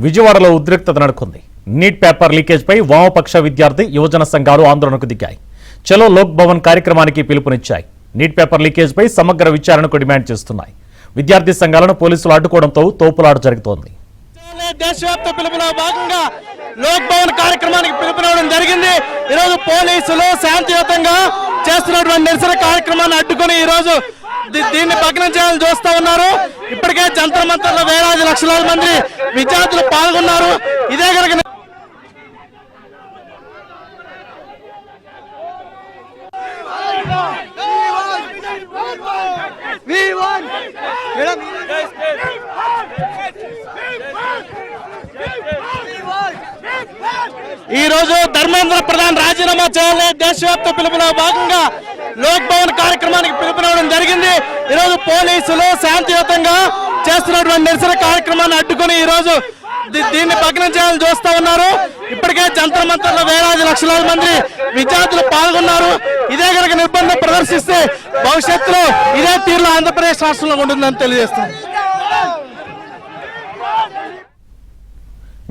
విజయవాడలో ఉద్రిక్తత నెలకొంది. నీట్ పేపర్ లీకేజ్పై వామపక్ష విద్యార్థి యువజన సంఘాలు ఆందోళనకు దిగాయి. చలో లోక్ భవన్ కార్యక్రమానికి పిలుపునిచ్చాయి. నీట్ పేపర్ లీకేజ్పై సమగ్ర విచారణకు డిమాండ్ చేస్తున్నాయి. విద్యార్థి సంఘాలను పోలీసులు అడ్డుకోవడంతో తోపులాట జరుగుతోంది. దేశవ్యాప్త పిలుపులో భాగంగా లోక్ భవన్ కార్యక్రమానికి పిలుపునివ్వడం జరిగింది. ఈరోజు పోలీసులు శాంతియుతంగా చేస్తున్నటువంటి నిరసన కార్యక్రమాన్ని అడ్డుకొని ఈరోజు దీన్ని భగ్నం చేయాలని చూస్తా ఉన్నారు. ఇప్పటికే జంతర్ మంతర్లో వేలాది లక్షలాది మంది విద్యార్థులు పాల్గొన్నారు. ఇదే కనుక ఈ రోజు ధర్మేంద్ర ప్రధాన్ రాజీనామా చేయాలని దేశవ్యాప్త పిలుపులో భాగంగా లోక్ భవన్ కార్యక్రమానికి పిలుపునివ్వడం జరిగింది. ఈరోజు పోలీసులు శాంతియుతంగా చేస్తున్నటువంటి నిరసన కార్యక్రమాన్ని అడ్డుకొని ఈరోజు దీన్ని భగ్నం చేయాలని చూస్తా ఉన్నారు. ఇప్పటికే జంతర్ మంతర్లో వేలాది లక్షలాది మంది విద్యార్థులు పాల్గొన్నారు. ఇదే కనుక నిర్బంధం ప్రదర్శిస్తే భవిష్యత్తులో ఇదే తీరులో ఆంధ్రప్రదేశ్ రాష్ట్రంలో ఉంటుందని తెలియజేస్తుంది.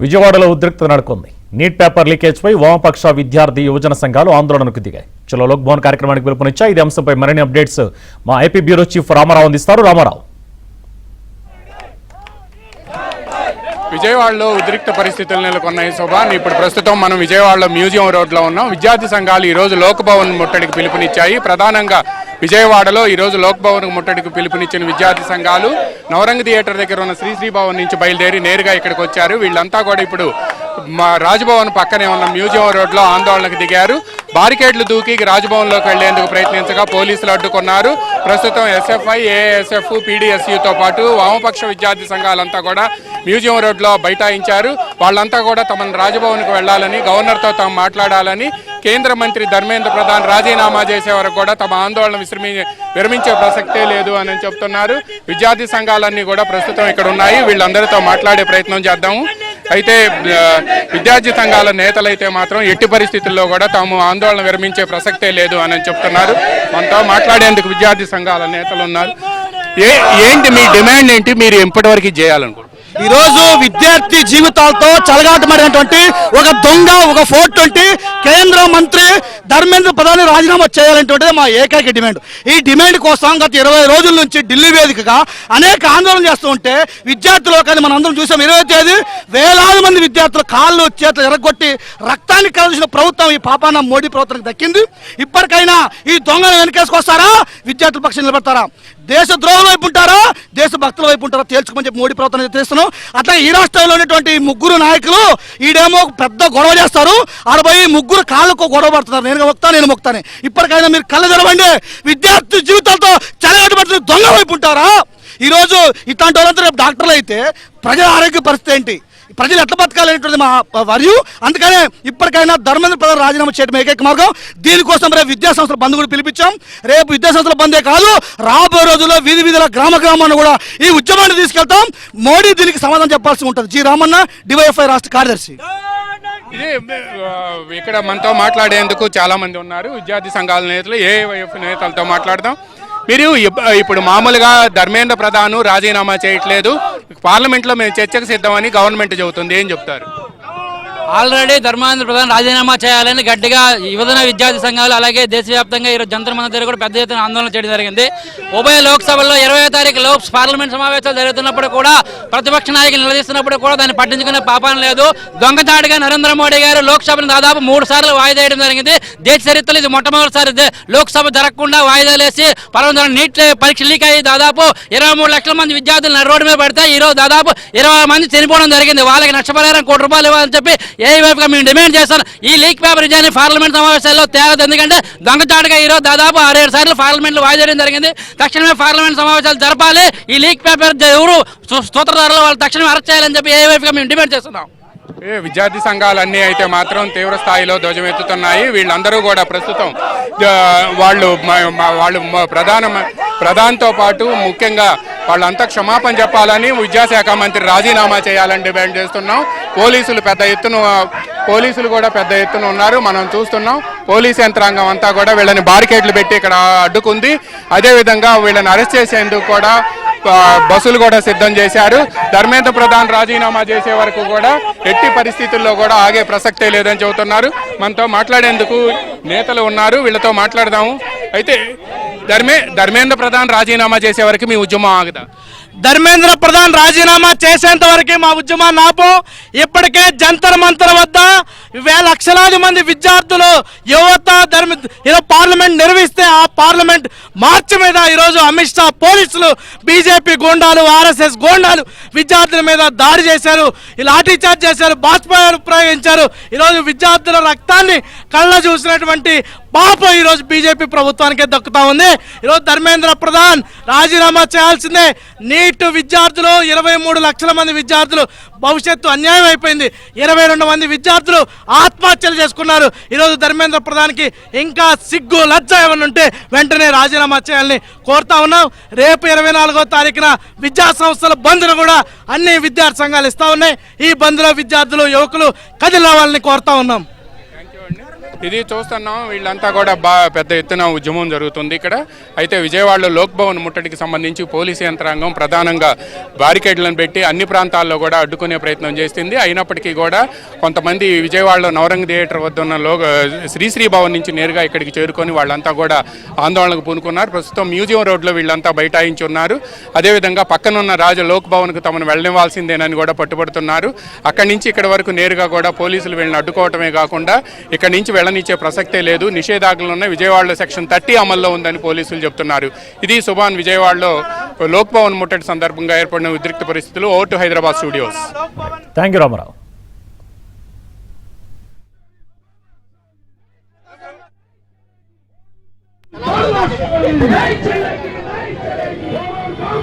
విజయవాడలో ఉద్రిక్తత నెలకొంది. నీట్ పేపర్ లీకేజ్పై వామపక్ష విద్యార్థి యువజన సంఘాలు ఆందోళనకు దిగాయి. చలో లోక్ భవన్ కార్యక్రమానికి పిలుపునిచ్చాయి. ఇదే అంశంపై మరిన్ని అప్డేట్స్ మా ఏపీ బ్యూరో చీఫ్ రామారావు అందిస్తారు. రామారావు, విజయవాడలో ఉద్రిక్త పరిస్థితులు నెలకొన్నాయి. శోభాన్, ఇప్పుడు ప్రస్తుతం మనం విజయవాడలో మ్యూజియం రోడ్లో ఉన్నాం. విద్యార్థి సంఘాలు ఈరోజు లోక్ భవన్ ముట్టడికి పిలుపునిచ్చాయి. ప్రధానంగా విజయవాడలో ఈరోజు లోక్ భవన్ ముట్టడికి పిలుపునిచ్చిన విద్యార్థి సంఘాలు నవరంగ్ థియేటర్ దగ్గర ఉన్న శ్రీ భవన్ నుంచి బయలుదేరి నేరుగా ఇక్కడికి వచ్చారు. వీళ్ళంతా కూడా ఇప్పుడు రాజ్భవన్ పక్కనే ఉన్న మ్యూజియం రోడ్లో ఆందోళనకు దిగారు. బారికేడ్లు దూకి రాజ్భవన్లోకి వెళ్లేందుకు ప్రయత్నించగా పోలీసులు అడ్డుకున్నారు. ప్రస్తుతం ఎస్ఎఫ్ఐ, ఏఎస్ఎఫ్, పీడీఎస్యూతో పాటు వామపక్ష విద్యార్థి సంఘాలంతా కూడా మ్యూజియం రోడ్లో బైఠాయించారు. వాళ్ళంతా కూడా తమను రాజ్భవన్కు వెళ్లాలని, గవర్నర్తో తాము మాట్లాడాలని, కేంద్ర మంత్రి ధర్మేంద్ర ప్రధాన్ రాజీనామా చేసే వరకు కూడా తమ ఆందోళన విరమించే ప్రసక్తే లేదు అని చెప్తున్నారు. విద్యార్థి సంఘాలన్నీ కూడా ప్రస్తుతం ఇక్కడ ఉన్నాయి. వీళ్ళందరితో మాట్లాడే ప్రయత్నం చేద్దాము. అయితే విద్యార్థి సంఘాల నేతలైతే మాత్రం ఎట్టి పరిస్థితుల్లో కూడా తాము ఆందోళన విరమించే ప్రసక్తే లేదు అని చెప్తున్నారు. మనతో మాట్లాడేందుకు విద్యార్థి సంఘాల నేతలు ఉన్నారు. ఏంటి మీ డిమాండ్ ఏంటి? మీరు ఎప్పటివరకు చేయాలనుకుంటున్నారు? ఈరోజు విద్యార్థి జీవితాలతో చెలగాటమాడినటువంటి ఒక దొంగ, ఒక 420 కేంద్ర మంత్రి ధర్మేంద్ర ప్రధాన్ రాజీనామా చేయాలనేటువంటిది మా ఏకైక డిమాండ్. ఈ డిమాండ్ కోసం గత 20 రోజుల నుంచి ఢిల్లీ వేదికగా అనేక ఆందోళన చేస్తూ ఉంటే విద్యార్థులు కానీ మనం అందరం చూసాం. 20వ తేదీ వేలాది మంది విద్యార్థులు కాళ్ళు చేతులు ఎరగొట్టి రక్తాన్ని కలసిన ప్రభుత్వం ఈ పాపాన మోడీ ప్రభుత్వానికి దక్కింది. ఇప్పటికైనా ఈ దొంగను వెనకేసుకొస్తారా? విద్యార్థుల పక్షం నిలబెడతారా? దేశ ద్రోహుల వైపు ఉంటారా, దేశ భక్తుల వైపు ఉంటారా తేల్చుకోమని చెప్పి మోడీ ప్రభుత్వం చేస్తున్నాం. అట్లా ఈ రాష్ట్రంలో ఉన్నటువంటి ముగ్గురు నాయకులు ఈడేమో పెద్ద గొడవ చేస్తారు, 60 ముగ్గురు కాళ్ళకు గొడవ పడుతున్నారు. నేను మొక్తాను. ఇప్పటికైనా మీరు కళ్ళ తెరవండి. విద్యార్థి జీవితాలతో చెలగాటపడుతున్న దొంగ వైపు ఉంటారా? ఈరోజు ఇట్లాంటి వాళ్ళంతా రేపు డాక్టర్లు అయితే ప్రజల ఆరోగ్య పరిస్థితి ఏంటి, ప్రజలు ఎట్లా బతకాలనేటువంటిది మా వర్యు. అందుకనే ఇప్పటికైనా ధర్మేంద్ర ప్రధాన్ రాజీనామా చేయడం ఏకైక మార్గం. దీనికోసం రేపు విద్యాసంస్థల బంద్ కూడా పిలిపించాం. రేపు విద్యాసంస్థల బందే కాదు, రాబోయే రోజుల్లో వీధి గ్రామాన్ని కూడా ఈ ఉద్యమాన్ని తీసుకెళ్తాం. మోడీ దీనికి సమాధానం చెప్పాల్సి ఉంటుంది. జి రామన్న, డివైఎఫ్ఐ రాష్ట్ర కార్యదర్శి. ఇది ఇక్కడ మనతో మాట్లాడేందుకు చాలా మంది ఉన్నారు. విద్యార్థి సంఘాల నేతలు, ఏఐవైఎఫ్ నేతలతో మాట్లాడదాం. మీరు ఇప్పుడు మామూలుగా ధర్మేంద్ర ప్రధాన్ రాజీనామా చేయట్లేదు, పార్లమెంట్లో మేము చర్చకు సిద్ధమని గవర్నమెంట్ చెబుతుంది. ఏం చెప్తారు? ఆల్రెడీ ధర్మేంద్ర ప్రధాన్ రాజీనామా చేయాలని గట్టిగా యువజన విద్యార్థి సంఘాలు అలాగే దేశవ్యాప్తంగా ఈరోజు జంతర్ మంతర్ దగ్గర కూడా పెద్ద ఎత్తున ఆందోళన చేయడం జరిగింది. ఉభయ లోక్సభల్లో 20వ తారీఖు పార్లమెంట్ సమావేశాలు జరుగుతున్నప్పుడు కూడా ప్రతిపక్ష నాయకులు నిలదీస్తున్నప్పుడు కూడా దాన్ని పట్టించుకునే పాపం లేదు. దొంగచాటుగా నరేంద్ర మోడీ గారు లోక్సభను దాదాపు 3 సార్లు వాయిదా వేయడం జరిగింది. దేశ చరిత్రలో ఇది మొట్టమొదటిసారి లోక్సభ జరగకుండా వాయిదాలు వేసి పర్వతం నీట్ పరీక్ష లీక్ అయ్యి దాదాపు 23 లక్షల మంది విద్యార్థులు రోడ్డు మీద పడితే ఈరోజు దాదాపు 20 మంది చనిపోవడం జరిగింది. వాళ్ళకి నష్టపరిహారం ₹1 ఇవ్వాలని చెప్పి ఏవైపుగా మేము డిమాండ్ చేస్తాం. ఈ లీక్ పేపర్ విజయాన్ని పార్లమెంట్ సమావేశాల్లో తేలదు. ఎందుకంటే దొంగచాటుగా ఈరోజు దాదాపు 6-7 సార్లు పార్లమెంట్లో వాయిదా వేయడం జరిగింది. తక్షణమే పార్లమెంట్ సమావేశాలు జరపాలి. ఈ లీక్ పేపర్ ఎవరు సూత్రధారులు వాళ్ళు తక్షణమే అరెస్ట్ చేయాలని చెప్పి ఏవైపుగా మేము డిమాండ్ చేస్తున్నాం. విద్యార్థి సంఘాలన్నీ అయితే మాత్రం తీవ్ర స్థాయిలో ధ్వజమెత్తుతున్నాయి. వీళ్ళందరూ కూడా ప్రస్తుతం వాళ్ళు ప్రధానంతో పాటు ముఖ్యంగా వాళ్ళంతా క్షమాపణ చెప్పాలని, విద్యాశాఖ మంత్రి రాజీనామా చేయాలని డిమాండ్ చేస్తున్నాం. పోలీసులు కూడా పెద్ద ఎత్తున ఉన్నారు, మనం చూస్తున్నాం. పోలీస్ యంత్రాంగం అంతా కూడా వీళ్ళని బారికేడ్లు పెట్టి ఇక్కడ అడ్డుకుంది. అదేవిధంగా వీళ్ళని అరెస్ట్ చేసేందుకు కూడా బస్సులు కూడా సిద్ధం చేశారు. ధర్మేంద్ర ప్రధాన్ రాజీనామా చేసే వరకు కూడా ఎట్టి పరిస్థితుల్లో కూడా ఆగే ప్రసక్తే లేదని చెబుతున్నారు. మనతో మాట్లాడేందుకు నేతలు ఉన్నారు, వీళ్ళతో మాట్లాడదాము. అయితే ధర్మేంద్ర ప్రధాన్ రాజీనామా చేసే వరకు మీ ఉద్యమం ఆగదా? ధర్మేంద్ర ప్రధాన్ రాజీనామా చేసేంత వరకే మా ఉద్యమాన్ని ఆపం. ఇప్పటికే జంతర్ మంతర్ వద్ద లక్షలాది మంది విద్యార్థులు యువత ఈరోజు పార్లమెంట్ నిర్వహిస్తే ఆ పార్లమెంట్ మార్చి మీద ఈరోజు అమిత్ షా పోలీసులు బీజేపీ గోండాలు ఆర్ఎస్ఎస్ గోండాలు విద్యార్థుల మీద దాడి చేశారు, లాఠీ చార్జ్ చేశారు, బాష్పాయాలు ప్రయోగించారు. ఈరోజు విద్యార్థుల రక్తాన్ని కళ్ళ చూసినటువంటి పాపం ఈరోజు బీజేపీ ప్రభుత్వానికే దక్కుతా ఉంది. ఈరోజు ధర్మేంద్ర ప్రధాన్ రాజీనామా చేయాల్సిందే. నీట్ విద్యార్థులు 23 లక్షల మంది విద్యార్థులు భవిష్యత్తు అన్యాయం అయిపోయింది. 22 మంది విద్యార్థులు ఆత్మహత్యలు చేసుకున్నారు. ఈరోజు ధర్మేంద్ర ప్రధాన్కి ఇంకా సిగ్గు లజ్జ ఏమన్నా ఉంటే వెంటనే రాజీనామా చేయాలని కోరుతా ఉన్నాం. రేపు 24వ తారీఖున విద్యా సంస్థల బంద్ను కూడా అన్ని విద్యార్థి సంఘాలు ఇస్తా ఉన్నాయి. ఈ బంద్లో విద్యార్థులు యువకులు కదిలి రావాలని కోరుతా ఉన్నాం. ఇది చూస్తున్నాం, వీళ్ళంతా కూడా పెద్ద ఎత్తున ఉద్యమం జరుగుతుంది ఇక్కడ. అయితే విజయవాడలో లోక్ భవన్ ముట్టడికి సంబంధించి పోలీసు యంత్రాంగం ప్రధానంగా బారికేడ్లను పెట్టి అన్ని ప్రాంతాల్లో కూడా అడ్డుకునే ప్రయత్నం చేస్తుంది. అయినప్పటికీ కూడా కొంతమంది విజయవాడలో నవరంగ్ థియేటర్ వద్ద ఉన్న శ్రీశ్రీ భవన్ నుంచి నేరుగా ఇక్కడికి చేరుకొని వాళ్ళంతా కూడా ఆందోళనకు పూనుకున్నారు. ప్రస్తుతం మ్యూజియం రోడ్లో వీళ్ళంతా బైఠాయించి ఉన్నారు. అదేవిధంగా పక్కనున్న లోక్ భవన్కు తమను వెళ్ళనివ్వాల్సిందేనని కూడా పట్టుబడుతున్నారు. అక్కడి నుంచి ఇక్కడ వరకు నేరుగా కూడా పోలీసులు వీళ్ళని అడ్డుకోవటమే కాకుండా ఇక్కడి నుంచి వెళ్ళనిచ్చే ప్రసక్తే లేదు. నిషేధాజ్ఞలు ఉన్నాయి. విజయవాడలో సెక్షన్ 30 అమల్లో ఉందని పోలీసులు చెప్తున్నారు. ఇది సుభాన్ విజయవాడలో లోక్ భవన్ ముట్టడి సందర్భంగా ఏర్పడిన ఉద్రిక్త పరిస్థితులు. Over to Hyderabad studios. Thank you Ramarao.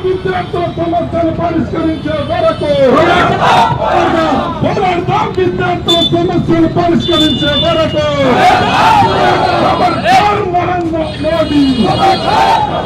విద్యార్థుల సమస్యలు పరిష్కరించే వరకు విద్యార్థుల సమస్యలు పరిష్కరించే వరకు నరేంద్ర మోడీ